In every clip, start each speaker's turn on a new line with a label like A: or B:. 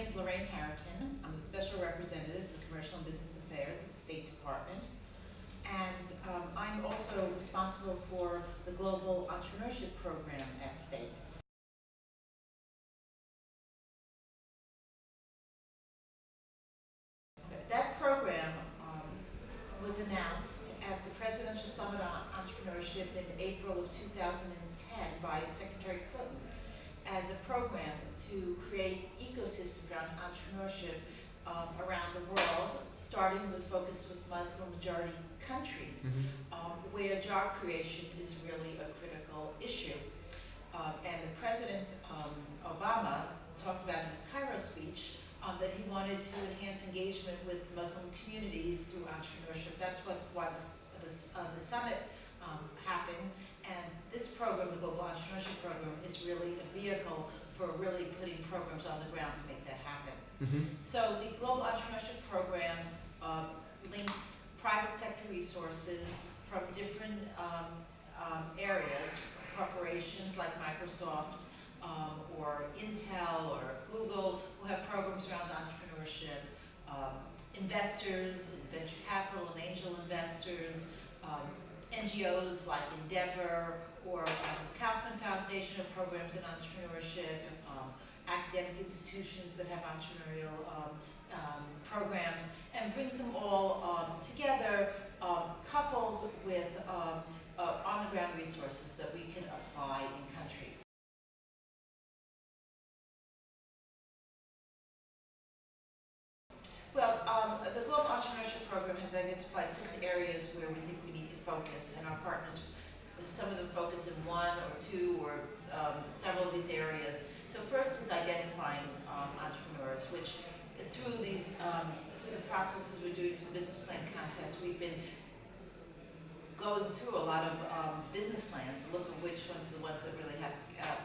A: name is LorraineHariton. I'm the Special Representative for Commercial and Business Affairs at the State Department. And I'm also responsible for the Global Entrepreneurship Program at State. That program was announced at the Presidential Summit on Entrepreneurship in April of 2010 by Secretary Clinton as a program to create ecosystems around entrepreneurship around the world, starting with focus with Muslim-majority countries, where job creation is really a critical issue. And the President Obama talked about in his Cairo speech that he wanted to enhance engagement with Muslim communities through entrepreneurship. That's why the summit happened. And this program, the Global Entrepreneurship Program, is really a vehicle for really putting programs on the ground to make that happen. So the Global Entrepreneurship Program links private sector resources from different areas, corporations like Microsoft or Intel or Google, who have programs around entrepreneurship, investors, venture capital and angel investors, NGOs like Endeavor or the Kaufman Foundation of programs in entrepreneurship, academic institutions that have entrepreneurial programs, and brings them all together, coupled with on-the-ground resources that we can apply in country. Well, the Global Entrepreneurship Program has identified 6 areas where we think we need to focus, and our partners, some of them focus in 1 or 2 or several of these areas. So first is identifying entrepreneurs, which through these through the processes we're doing for the business plan contest, we've been going through a lot of business plans, look at which ones are the ones that really have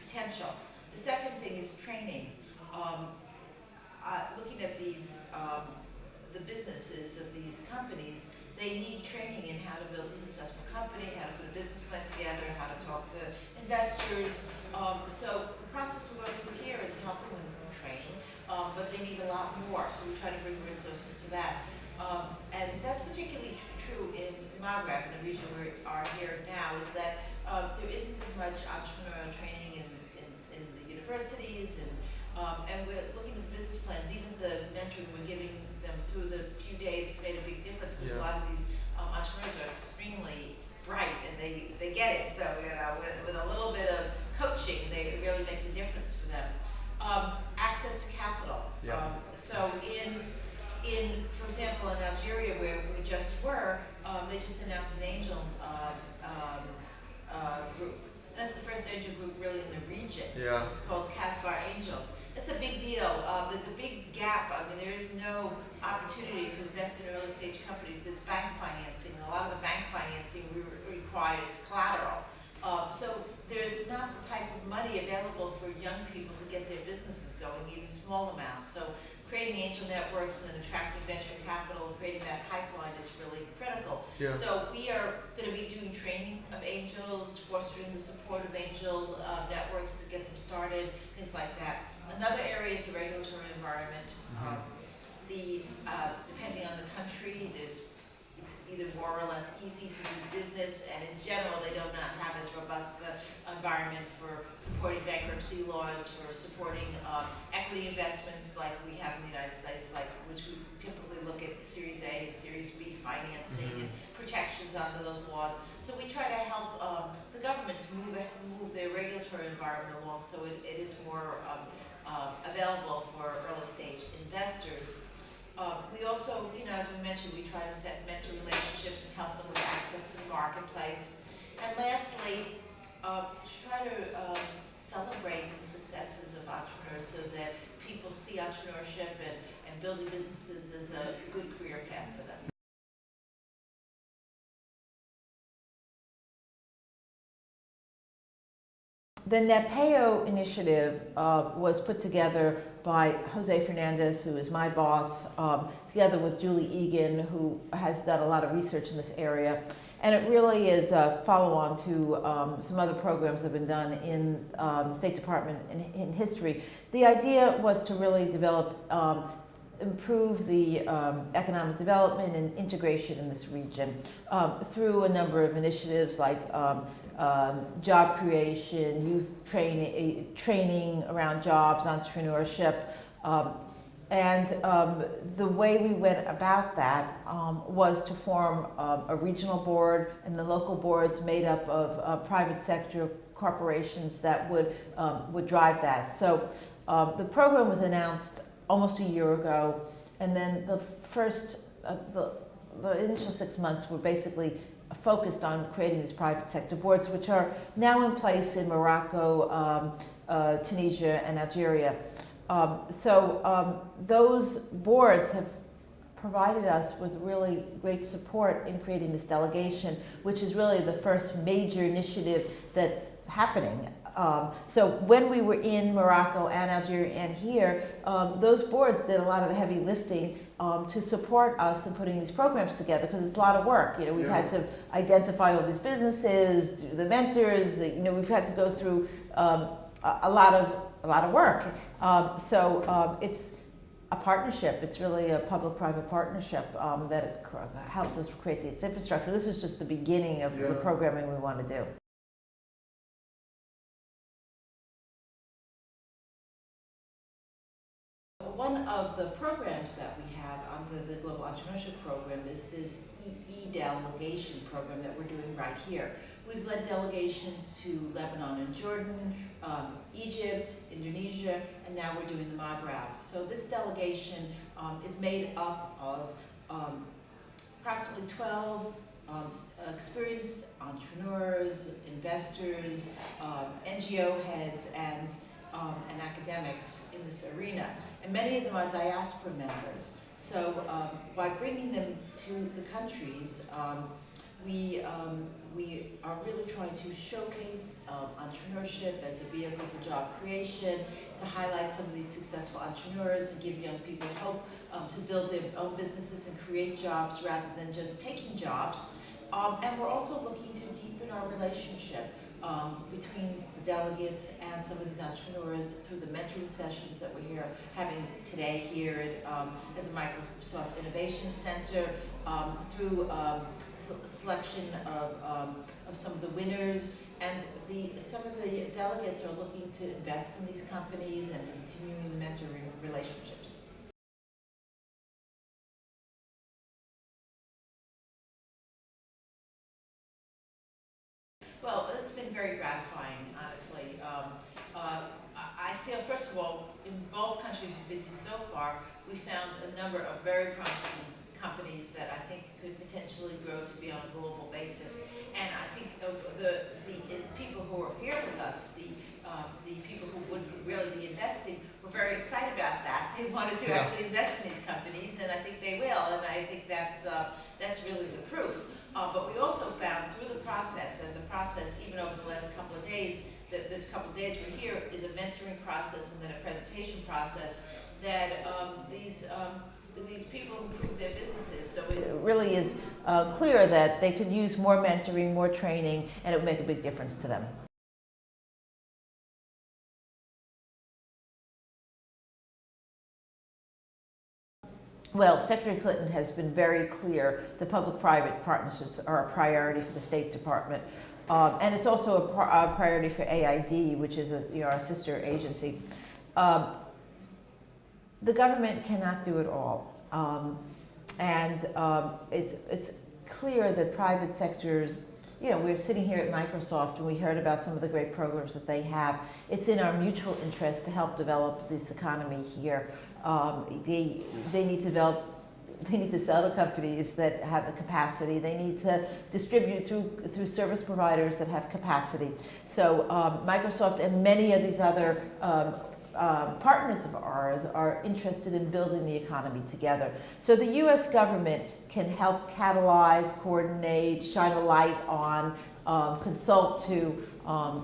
A: potential. The second thing is training. Looking at these, the businesses of these companies, they need training in how to build a successful company, how to put a business plan together, how to talk to investors. So the process we're going through here is helping them train, but they need a lot more, so we try to bring resources to that. And that's particularly true in Maghreb, the region we are here now, is that there isn't as much entrepreneurial training in the universities, and we're looking at the business plans. Even the mentoring we're giving them through the few days has made a big difference, because a lot of these entrepreneurs are extremely bright and they get it. So with a little bit of coaching, it really makes a difference for them. Access to capital. So for example, in Algeria, where we just were, they just announced an angel group. That's the first angel group really in the region. It's called Casbar Angels. It's a big deal. There's a big gap. I mean, there is no opportunity to invest in early stage companies. There's bank financing. A lot of the bank financing requires collateral. So there's not the type of money available for young people to get their businesses going, even small amounts. So creating angel networks and attracting venture capital, creating that pipeline is really critical. So we are going to be doing training of angels, fostering the support of angel networks to get them started, things like that. Another area is the regulatory environment. Depending on the country, it's either more or less easy to do business, and in general, they do not have as robust environment for supporting bankruptcy laws, for supporting equity investments like we have in the United States, which we typically look at Series A and Series B financing and protections under those laws. So we try to help the governments move their regulatory environment along so it is more available for early stage investors. We also, as we mentioned, we try to set mentor relationships and help them with access to the marketplace. And lastly, try to celebrate the successes of entrepreneurs so that people see entrepreneurship and building businesses as a good career path for them.
B: The NAPEO initiative was put together by Jose Fernandez, who is my boss, together with Julie Egan, who has done a lot of research in this area. And it really is a follow-on to some other programs that have been done in the State Department in history. The idea was to really develop, improve the economic development and integration in this region through a number of initiatives like job creation, youth training around jobs, entrepreneurship. The way we went about that was to form a regional board and the local boards made up of private sector corporations that would drive that. So the program was announced almost a year ago, and then the first, the initial 6 months were basically focused on creating these private sector boards, which are now in place in Morocco, Tunisia, and Algeria. Those boards have provided us with really great support in creating this delegation, which is really the first major initiative that's happening. So when we were in Morocco and Algeria and here, those boards did a lot of the heavy lifting to support us in putting these programs together, because it's a lot of work. You know, we've had to identify all these businesses, do the mentors. You know, we've had to go through a lot of work. It's a partnership. It's really a public-private partnership that helps us create this infrastructure. This is just the beginning of the programming we want to do.
A: One of the programs that we have under the Global Entrepreneurship Program is this Delegation program that we're doing right here. We've led delegations to Lebanon and Jordan, Egypt, Indonesia, and now we're doing the Maghreb. So this delegation is made up of approximately 12 experienced entrepreneurs, investors, NGO heads, and academics in this arena. And many of them are diaspora members. So by bringing them to the countries, we are really trying to showcase entrepreneurship as a vehicle for job creation, to highlight some of these successful entrepreneurs and give young people hope to build their own businesses and create jobs rather than just taking jobs. And we're also looking to deepen our relationship between the delegates and some of these entrepreneurs through the mentoring sessions that we're having today here at the Microsoft Innovation Center, through selection of some of the winners, and some of the delegates are looking to invest in these companies and to continuing the mentoring relationships. Well, it's been very gratifying, honestly. I feel, first of all, in both countries we've been to so far, we found a number of very promising companies that I think could potentially grow to be on a global basis. And I think the people who are here with us, the people who would really be investing, were very excited about that. They wanted to actually invest in these companies, and I think they will. And I think that's really the proof. But we also found through the process, and the process even over the last couple of days, the couple of days we're here, is a mentoring process and then a presentation process, that these people improve their businesses. So it really is clear that they could use more mentoring, more training, and it would make a big difference to them. Well, Secretary Clinton has been very clear that public-private partnerships are a priority for the State Department. And it's also a priority for AID, which is our sister agency. The government cannot do it all. It's clear that private sectors, we're sitting here at Microsoft and we heard about some of the great programs that they have. It's in our mutual interest to help develop this economy here. They need to sell to companies that have the capacity. They need to distribute through service providers that have capacity. So Microsoft and many of these other partners of ours are interested in building the economy together. So the U.S. government can help catalyze, coordinate, shine a light on
B: consult to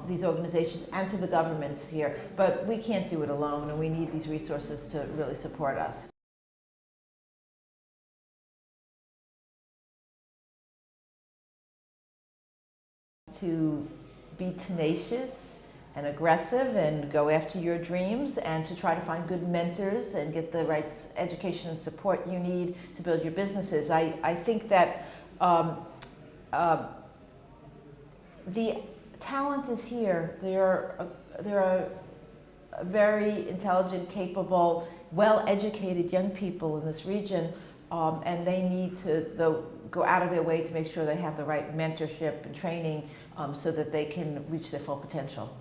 B: these organizations and to the governments here. But we can't do it alone, and we need these resources to really support us. To be tenacious and aggressive and go after your dreams, and to try to find good mentors and get the right education and support you need to build your businesses. I think that the talent is here. There are very intelligent, capable, well-educated young people in this region, and they need to go out of their way to make sure they have the right mentorship and training so that they can reach their full potential.